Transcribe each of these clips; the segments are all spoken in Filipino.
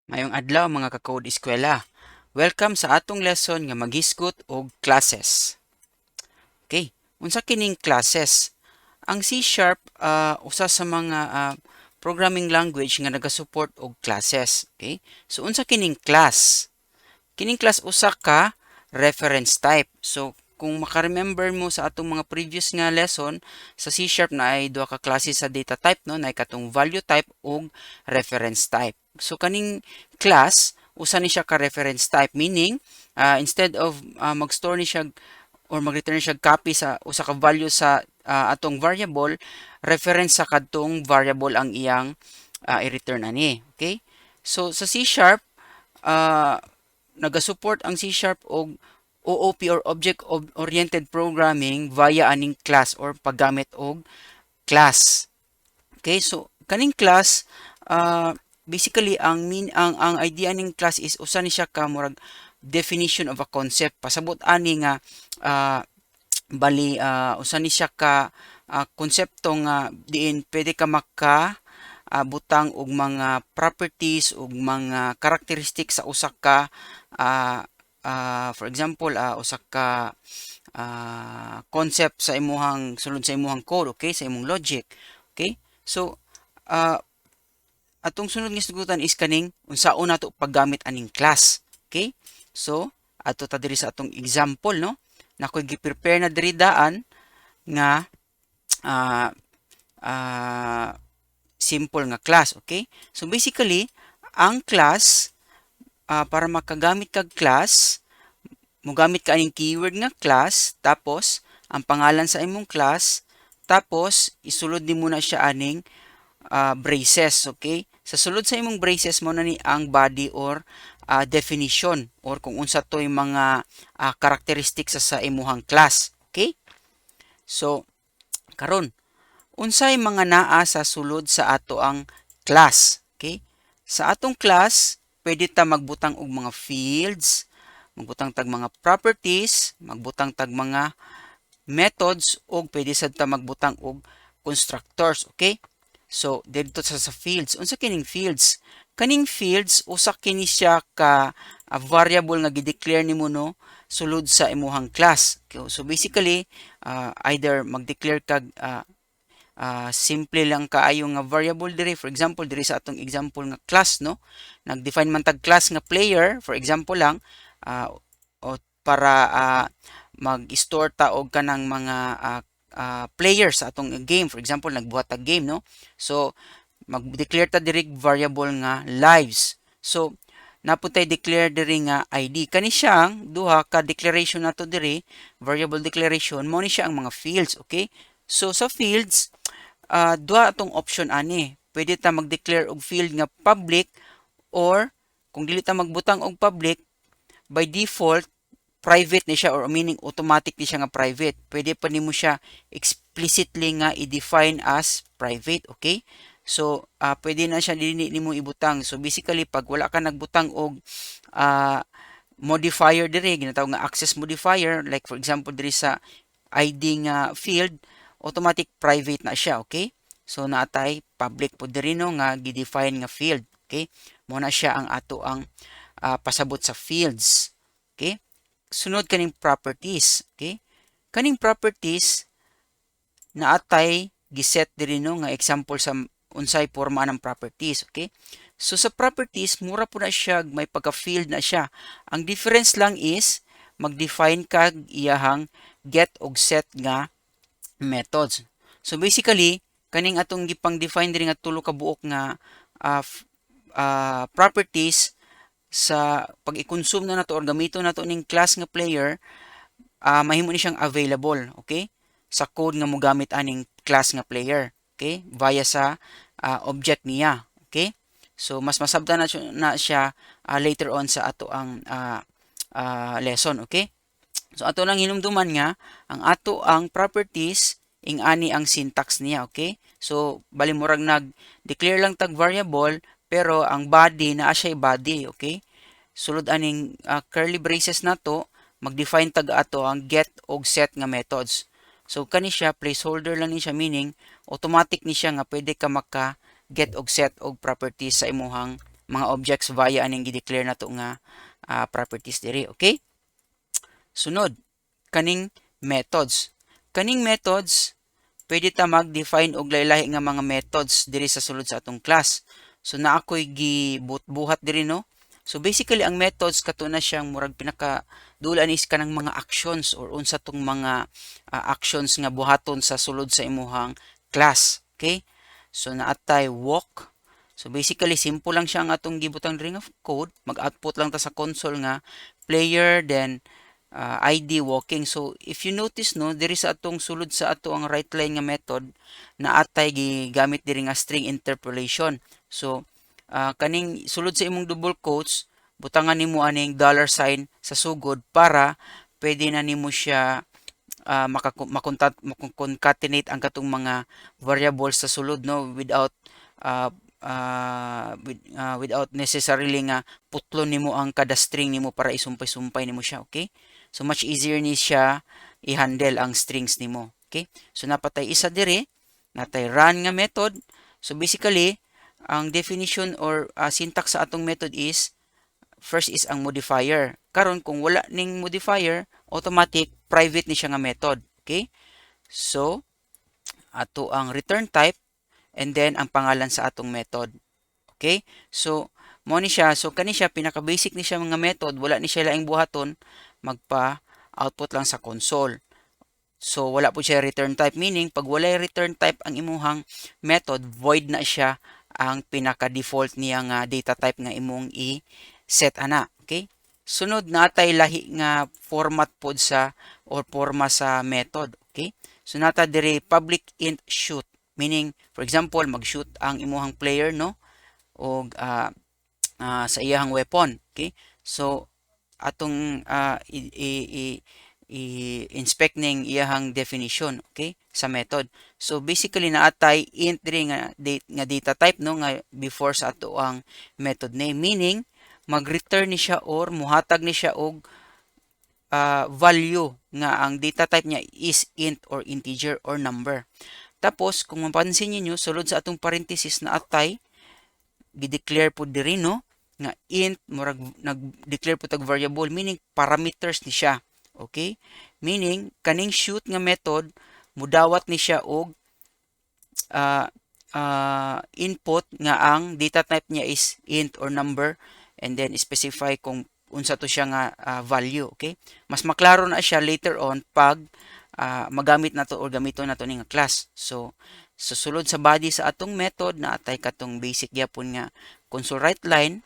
Mayong adlaw mga ka-code eskwela. Welcome sa atong lesson nga maghisgot og classes. Okay, unsa kining classes? Ang C# usa sa mga programming language nga naga-support og classes. Okay? So unsa kining class? Kining class usa ka reference type. So kung maka-remember mo sa atong mga previous nga lesson sa C# na ay duha ka klase sa data type no, na katong value type ug reference type. So kaning class usa ni siya ka reference type, meaning instead of mag-store ni siya or mag-return siya copy sa usa ka value sa atong variable, reference sa kadtong variable ang iyang i-return ani. Okay? So sa C# naga-support ang C# og OOP or Object Oriented Programming via aning class or paggamit og class. Okay, so kaning class basically ang idea ning class is usa ni siya ka murag definition of a concept. Pasabot ani nga usa ni siya ka konsepto nga diin pwede ka butang og mga properties ug mga characteristics sa usa ka for example usa ka concept sa imuhang sulod sa imuhang code, okay, sa imong logic. Okay, so atong sunod nga isgutan is kaning unsaon nato paggamit aning class. Okay, so ato ta diri sa atong example no, nakoy gi-prepare na diri daan nga uh, uh, simple nga class. Okay, so basically ang class para makagamit kag class, mogamit ka aning keyword nga class, tapos ang pangalan sa imong class, tapos isulod din muna siya aning braces. Okay, sa sulod sa imong braces mo na ni ang body or definition or kung unsa toy mga characteristics sa imuhang class. Okay, so karon unsay mga naa sa sulod sa ato ang class. Okay, sa atong class pwede ta magbutang og mga fields, magbutang tag mga properties, magbutang tag mga methods, o pwede sad ta magbutang og constructors. Okay, so dito sa fields, unsa kining fields? Kaning fields usa kini siya ka variable nga gi-declare nimo no sulod sa imuhang class. Okay, so basically either mag-declare kag simple lang kaayo nga variable diri. For example, diri sa atong example nga class no, nag-define man tag class nga player, for example lang, o para mag-store ta og kanang mga players sa atong game. For example, nagbuhat tag game no, so mag-declare ta diri variable nga lives. So naputay declare diri nga ID. Kani siyang duha ka declaration nato diri, variable declaration, mo ni siya ang mga fields. Okay, so sa fields duha atong option ani. Pwede ta mag-declare og field nga public, or kung dili ta magbutang og public, by default private ni siya, or meaning automatic ni siya nga private. Pwede pa nimo siya explicitly nga i-define as private. Okay, so pwede na siya dili nimo ibutang. So basically pag wala ka nagbutang og modifier diri, ginatawag nga access modifier, like for example diri sa ID nga field, automatic private na siya. Okay, so naatay public po diri no nga gi-define nga field. Okay, mo na siya ang ato ang pasabot sa fields. Okay, sunod kaning properties. Okay, kaning properties naatay giset diri no nga example sa unsay porma ng properties. Okay, so sa properties mura po na siya, may pagka-field na siya. Ang difference lang is mag-define kag iyahang get og set nga methods. So basically kaning atong gipang-define diri nga tulo ka buok nga properties, sa pag i-consume na nato or gamiton nato ning class nga player, mahimo ni siyang available. Okay, sa code nga mogamit aning class nga player. Okay, via sa object niya. Okay, so mas masabtan na siya later on sa ato ang lesson. Okay, so ato lang hinumduman nga ang ato ang properties ing ani ang syntax niya. Okay, so bali murag nag-declare lang tag variable, pero ang body naa siya body. Okay, sulod aning curly braces nato, mag-define tag ato ang get og set nga methods. So kani siya placeholder lang ni siya, meaning automatic ni siya nga pwede ka maka get og set og properties sa imuhang mga objects via aning gi-declare nato nga properties diri. Okay? Sunod, kaning methods. Kaning methods pwede ta mag-define og lahi-lahi nga mga methods diri sa sulod sa atong class. So naa ko'y gibuhat diri no. So basically ang methods kato na siyang murag pinaka dulan is kanang mga actions or unsa tong mga actions nga buhaton sa sulod sa imuhang class. Okay? So naatay walk. So basically simple lang siya ang atong gibutang diri nga code. Mag-output lang ta sa console nga player then ID walking. So if you notice no, diri sa atong sulod sa ato ang right line nga method na atay gigamit diri nga string interpolation. So kaning sulod sa imong double quotes, butangan nimo aning $sign sa sugod para pwede na nimo siya makoncatenate ang katong mga variables sa sulod no without without necessarily nga putlon nimo ang kada string nimo para isumpay-sumpay nimo siya. Okay? So much easier ni siya i-handle ang strings nimo. Okay? So napatay isa dire, natay run nga method. So basically, ang definition or syntax sa atong method is first is ang modifier. Karon kung wala ning modifier, automatic private ni siya nga method. Okay? So ato ang return type and then ang pangalan sa atong method. Okay? So mo ni siya, so kani siya pinaka-basic ni siya mga method, wala ni siya laing buhaton, magpa-output lang sa console. So wala po siya return type, meaning pag wala return type ang imuhang method, void na siya ang pinaka-default niya nga data type nga imong i-set ana. Okay? Sunod natay lahi nga format pod sa or forma sa method. Okay? So nata diri public int shoot, meaning for example mag-shoot ang imuhang player no og sa iyahang weapon. Okay? So atong i-inspect ning iyahang definition, okay, sa method. So basically naatay int diri nga data type no nga before sa ato ang method name, meaning mag-return ni siya or muhatag ni siya og value nga ang data type niya is int or integer or number. Tapos kung mapansin niyo sulod sa atong parenthesis na atay gi-declare po diri no nga int murag nag-declare po tag variable, meaning parameters ni siya. Okay? Meaning kaning shoot nga method mudawat ni siya og input nga ang data type niya is int or number and then specify kung unsa to siya nga value. Okay? Mas maklaro na siya later on pag magamit nato or gamiton nato ning class. So susulod sa body sa atong method na atay katong basic gyapon nga console write line.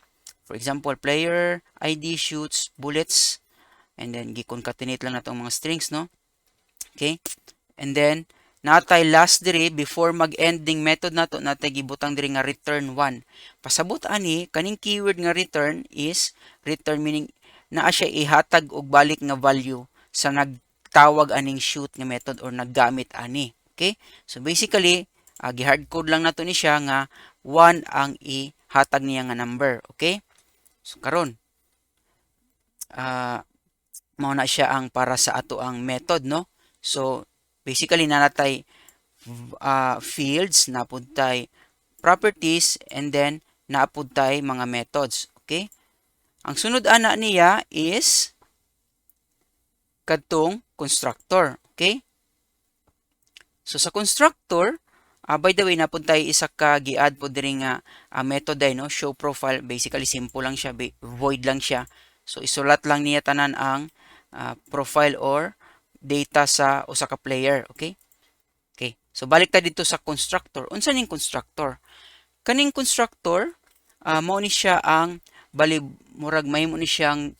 For example, player ID shoots bullets and then gi-concatenate lang nato ang mga strings no. Okay? And then natay last diri before mag-ending method nato natay gibutang diri nga return 1. Pasabot ani kaning keyword nga return is return, meaning naa siya ihatag og balik nga value sa nagtawag aning shoot nga method or naggamit ani. Okay? So basically, gi-hardcode lang nato ni siya nga 1 ang ihatag niya nga number. Okay? So karon mao na siya ang para sa ato ang method no. So basically nanatay fields, napud tay properties, and then naapud tay mga methods. Okay? Ang sunod ana niya is kadtong constructor. Okay? So sa constructor, by the way, napud tay isa ka gi-add po diri nga method ay no, show profile. Basically simple lang siya, void lang siya. So isulat lang niya tanan ang profile or data sa usa ka player. Okay? Okay. So balik ta dito sa constructor. Unsa ning constructor? Kaning constructor, mao ni siya ang bali murag mahimo ni siyang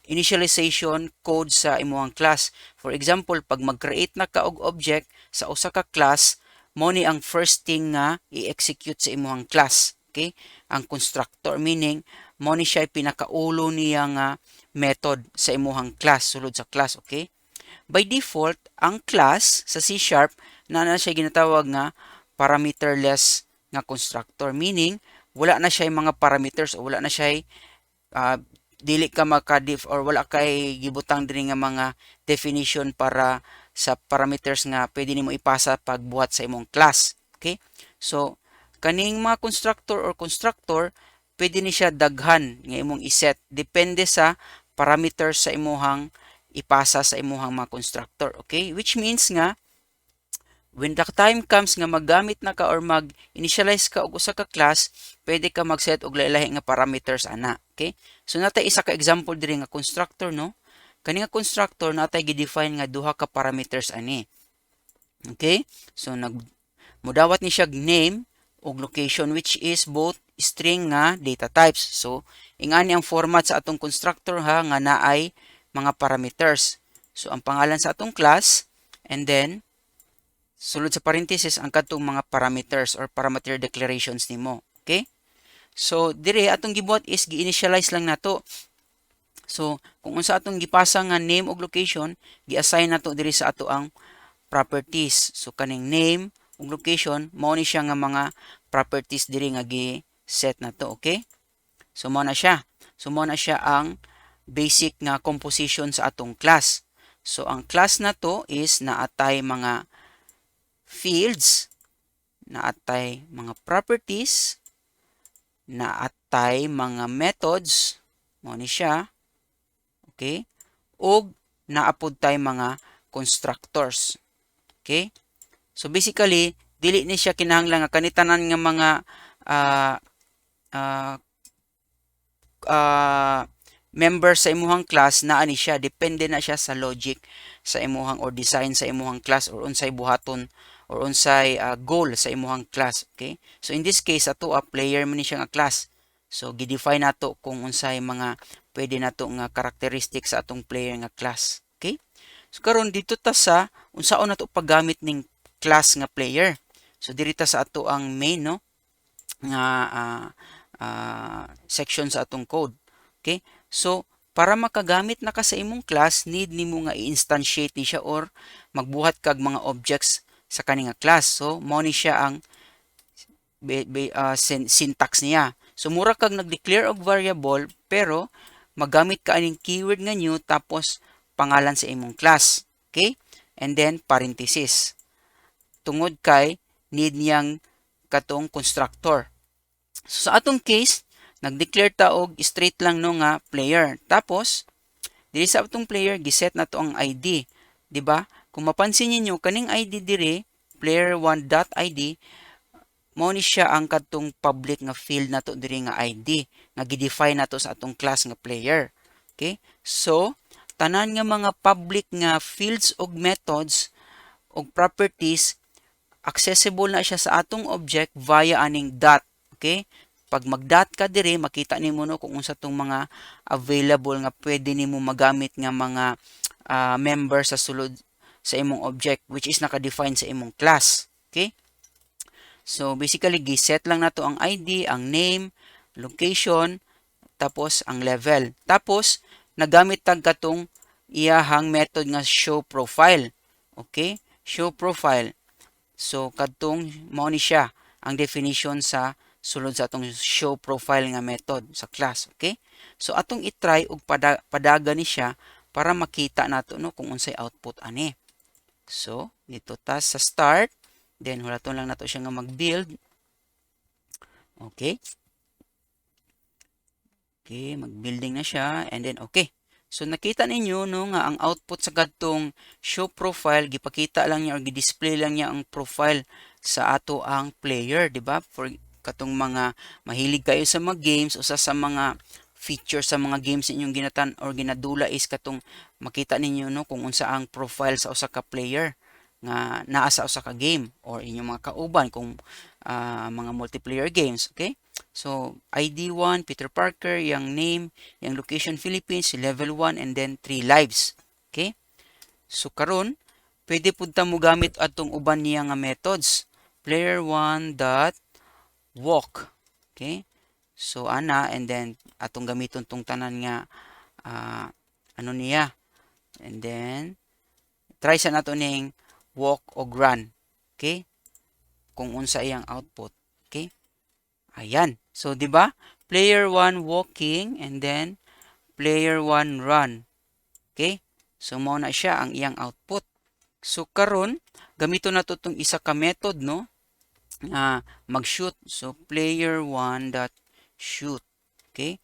initialization code sa imong class. For example, pag mag-create na ka og object sa usa ka class, mo ni ang first thing nga i-execute sa imong class. Okay? Ang constructor, meaning mo ni siya pinakaulo niya nga method sa imong class, sulod sa class. Okay? By default, ang class sa C# na siya ginatawag nga parameterless nga constructor, meaning wala na siya mga parameters o wala na siya dili ka makadif or wala kay gibutang diri nga mga definition para sa parameters nga pwede nimo ipasa pag buhat sa imong class. Okay? So kaning mga constructor, pwede ni siya daghan nga imong iset. Depende sa parameters sa imuhang ipasa sa imuhang mga constructor. Okay? Which means nga, when the time comes nga maggamit na ka or mag-initialize ka og usa ka class, pwede ka mag-set og lain-lahi nga parameters ana. Okay? So natay isa ka example diri nga constructor, no? Kani nga constructor natay gi-define nga duha ka parameters ani. Okay? So mudawat ni siya name ug location, which is both string nga data types. So ingani ang format sa atong constructor ha nga naay mga parameters. So ang pangalan sa atong class, and then sulod sa parenthesis ang kadtong mga parameters or parameter declarations nimo. Okay? So dire atong gibuhat is gi-initialize lang nato. So kung unsa atong gipasa nga name ug location, gi-assign nato diri sa ato ang properties. So kaning name ug location mao ni siya nga mga properties diri nga gi-set nato. Okay? So mao na siya. So mao na siya ang basic nga composition sa atong class. So ang class na to is naatay mga fields, naatay mga properties, naatay mga methods, mo ni siya, okay? Ug naapod tay mga constructors. Okay? So basically, dili ni siya kinahanglan nga kanitanan nga mga uh, uh, uh, member sa imuhang class naa ni siya, depende na siya sa logic sa imuhang or design sa imuhang class or unsay buhaton or unsay goal sa imuhang class. Okay? So in this case ato a player man ni siya nga class. So gi-define nato kung unsay mga pwede nato nga characteristic sa atong player nga class. Okay? So karon dito ta sa unsaon nato paggamit ning class nga player. So diri ta sa ato ang main, no, nga section sa atong code. Okay? So para makagamit na ka sa imong class, need nimo nga i-instantiate ni siya or magbuhat kag mga objects sa kani nga class. So mao ni siya ang syntax niya. So mura kag nag-declare og variable pero magamit ka aning keyword nga new tapos pangalan sa imong class. Okay? And then parenthesis. Tungod kay need niyang katong constructor. So sa atong case, nag-declare ta og straight lang no nga player. Tapos diri sa atong player giset na to ang ID, di ba? Kung mapansin niyo kaning ID dire, player1.id, mao ni siya ang kadtong public nga field nato diri nga ID nga gi-define nato sa atong class nga player. Okay? So tanan nga mga public nga fields og methods og properties accessible na siya sa atong object via aning dot. Okay? Pag mag-dot ka dire, makita nimo no kung unsa tong mga available nga pwede nimo magamit nga mga member sa sulod sa imong object, which is naka-define sa imong class. Okay? So basically giset lang nato ang ID, ang name, location, tapos ang level. Tapos nagamit tag katong iyahang method nga show profile. Okay? Show profile. So kadtong mao ni siya ang definition sa sulod sa atong show profile nga method sa class. Okay? So atong i-try ug padaga ni siya para makita nato no kung unsay output ani. So dito ta sa start, then hulaton lang nato siya nga mag-build. Okay? Okay, mag-building na siya and then okay. So nakita ninyo no nga ang output sa kadtong show profile gipakita lang niya or gi-display lang niya ang profile sa ato ang player, di ba? For katong mga mahilig kayo sa mga games o sa mga features sa mga games inyong ginatan or ginadula is katong makita ninyo no kung unsa ang profile sa usa ka player nga naa sa usa ka game or inyong mga kauban kung mga multiplayer games. Okay? So ID1 Peter Parker, yung name, yung location Philippines, level 1 and then 3 lives. Okay? So karon pwede pud ta mo gamit atong uban niya nga methods. Player1 dot walk. Okay? So ana and then atong gamiton tong tanan nga ano niya. And then try sa nato ning walk o run. Okay? Kung unsa iyang output. Okay? Ayan. So, di ba? Player 1 walking and then player 1 run. Okay? So, mao na siya ang iyang output. So, karon gamito na to tong isa ka method, no? mag-shoot. So player1 dot shoot. Okay?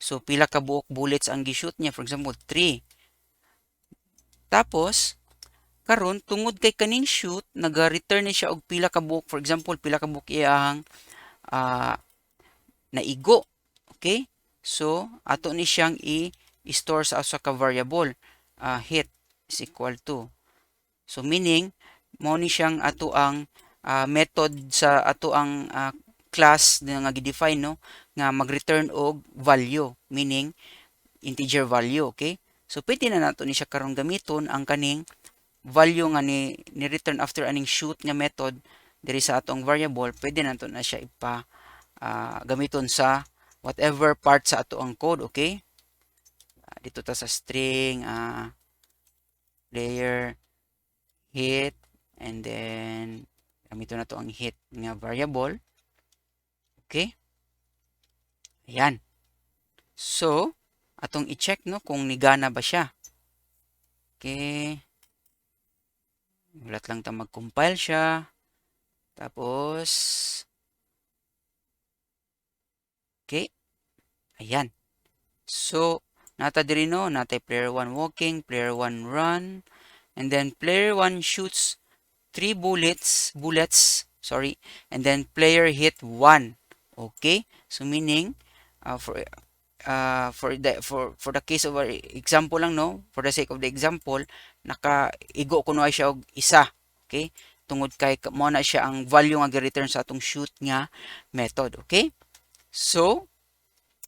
So pila ka buok bullets ang gi-shoot niya, for example 3. Tapos karon tungod kay kaning shoot naga-return ni siya og pila ka buok, for example pila ka buok iyang naigo. Okay? So ato ni siyang i-store sa usa ka variable. Hit is equal to. So meaning mo ni siyang ato ang method sa ato ang class nga gi-define, no, nga mag-return og value, meaning integer value. Okay? So pwede na nato ni siya karon gamiton ang kaning value nga ni return after aning shoot nga method diri sa atong variable. Pwede nato na siya ipa gamiton sa whatever part sa ato ang code. Okay? Dito ta sa string player hit, and then gamiton na to ang hit nga variable. Okay? Ayan. So atong i-check, no, kung nigana ba siya. Okay. Ulat lang ta mag-compile siya. Tapos okay. Ayan. So nata diri, no, natay player 1 walking, player 1 run, and then player 1 shoots 3 bullets, sorry, and then player hit 1. Okay? So meaning for the case of our example lang, no, for the sake of the example, nakaigo kuno siya og isa. Okay? Tungod kay mo na siya ang value nga gi-return sa atong shoot nga method. Okay? So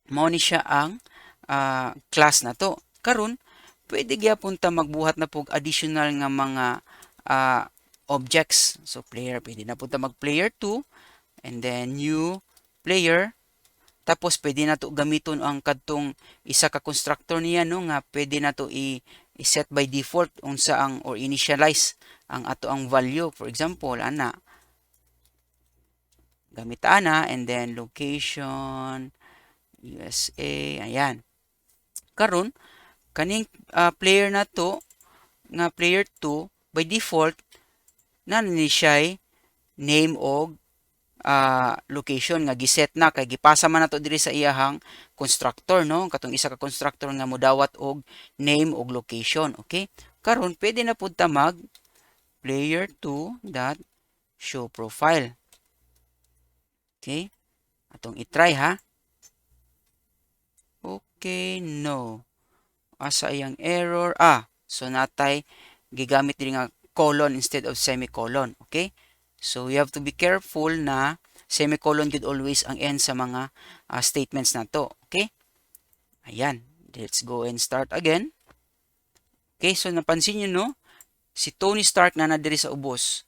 mo ni siya ang class na to. Karon pwede gyapon ta magbuhat na pog additional nga mga objects. So player, pwede na punta mag player 2, and then new player. Tapos pwede na to gamiton ang kadtong isa ka constructor niya, no, nga pwede na to i-set by default unsa ang or initialize ang ato ang value. For example, ana gamit ana, and then location USA. Ayan. Karon kaning player na to nga player 2 by default na ni siya name og location nga giset na kay gipasa man nato diri sa iyahang constructor, no, katong isa ka constructor nga modawat og name og location. Okay? Karon pwede na pud ta mag player2 dot show profile. Okay? Atong i-try, ha. Okay, no. Asa iyang error? So natay gigamit diri nga colon instead of semicolon. Okay? So you have to be careful na semicolon gud always ang end sa mga statements na to. Okay? Ayan. Let's go and start again. Okay, so napansin nyo, no? Si Tony Stark na diri sa ubos.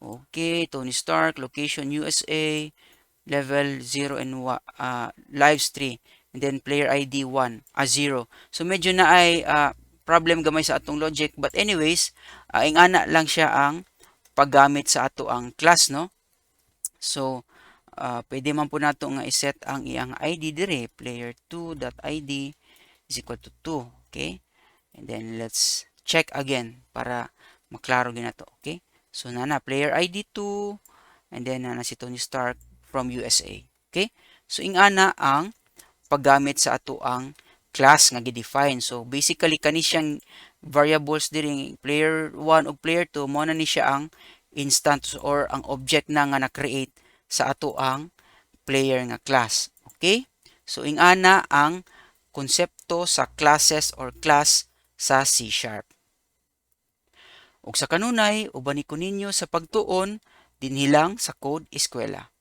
Okay, Tony Stark, location USA, level 0 and lives 3. And then player ID 1, 0. So medyo na ay problem gamay sa atong logic. But anyways, ingana lang siya ang paggamit sa ato ang class, no? So pwede man po nato nga iset ang iyang ID dire, player2.id is equal to 2. Okay? And then let's check again para maklaro gina to. Okay? So nana player ID 2, and then nana si Tony Stark from USA. Okay? So ingana ang paggamit sa ato ang class nga gi-define. So basically kani siyang variables diri player 1 ug player 2 mo na ni siya ang instance or ang object na nga na-create sa ato ang player nga class. Okay? So ingana ang konsepto sa classes or class sa C#. Ug sa kanunay, ubani ko ninyo sa pagtuon dinhi lang sa Code Eskwela.